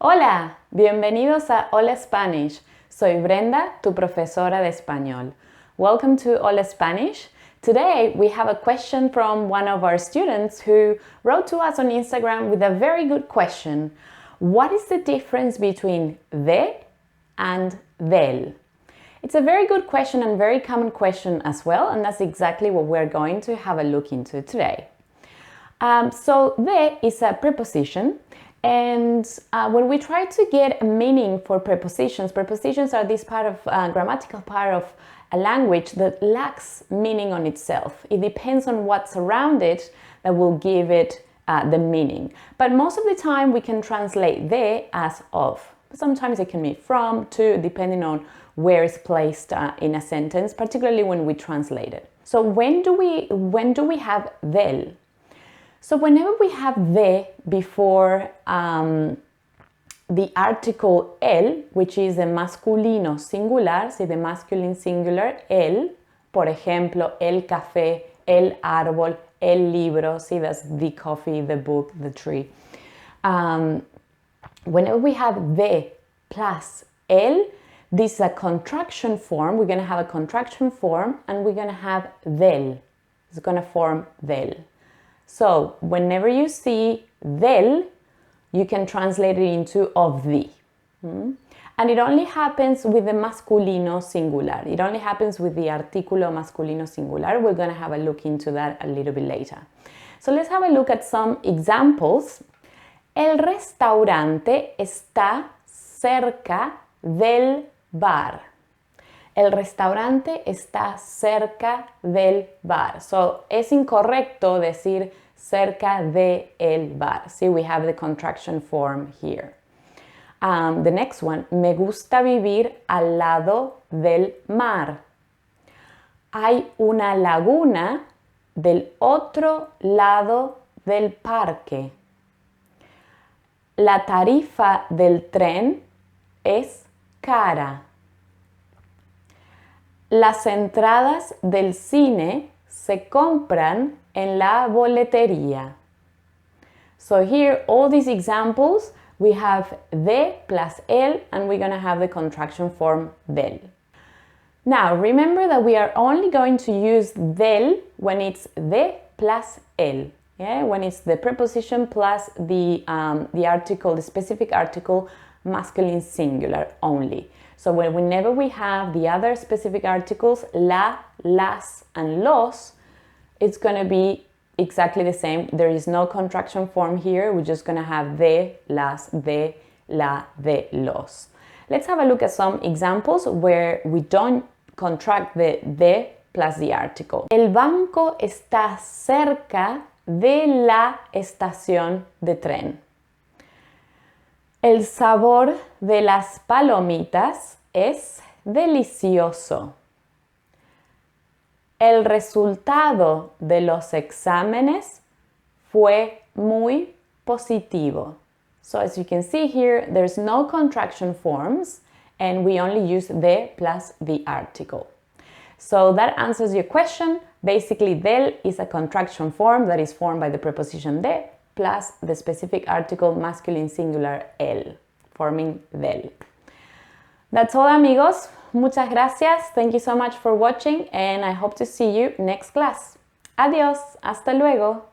Hola, bienvenidos a Hola Spanish. Soy Brenda, tu profesora de español. Welcome to Hola Spanish. Today we have a question from one of our students who wrote to us on Instagram with a very good question. What is the difference between de and del? It's a very good question and very common question as well, and that's exactly what we're going to have a look into today. So de is a preposition, and when we try to get a meaning for prepositions are this part of grammatical part of a language that lacks meaning on itself. It depends on what's around it that will give it the meaning. But most of the time we can translate de as of. Sometimes it can be from, to, depending on where it's placed in a sentence, particularly when we translate it. So when do we have del? So whenever we have de before the article el, which is the masculino singular, so the masculine singular, el, por ejemplo, el café, el árbol, el libro, see that's the coffee, the book, the tree. Whenever we have de plus el, this is a contraction form. We're going to have a contraction form and we're going to have del. It's going to form del. So whenever you see del, you can translate it into of the. And it only happens with the masculino singular. It only happens with the artículo masculino singular. We're going to have a look into that a little bit later. So let's have a look at some examples. El restaurante está cerca del bar. El restaurante está cerca del bar. So, es incorrecto decir cerca de el bar. See, we have the contraction form here. The next one, me gusta vivir al lado del mar. Hay una laguna del otro lado del parque. La tarifa del tren es cara. Las entradas del cine se compran en la boletería. So here, all these examples, we have de plus el, and we're going to have the contraction form del. Now, remember that we are only going to use del when it's de plus el. Yeah? When it's the preposition plus the article, the specific article, masculine singular only. So whenever we have the other specific articles, la, las, and los, it's going to be exactly the same. There is no contraction form here. We're just going to have de, las, de, la, de, los. Let's have a look at some examples where we don't contract the de plus the article. El banco está cerca de la estación de tren. El sabor de las palomitas es delicioso. El resultado de los exámenes fue muy positivo. So as you can see here, there's no contraction forms and we only use de plus the article. So that answers your question. Basically, del is a contraction form that is formed by the preposition de plus the specific article masculine singular el, forming del. That's all, amigos. Muchas gracias. Thank you so much for watching and I hope to see you next class. Adiós. Hasta luego.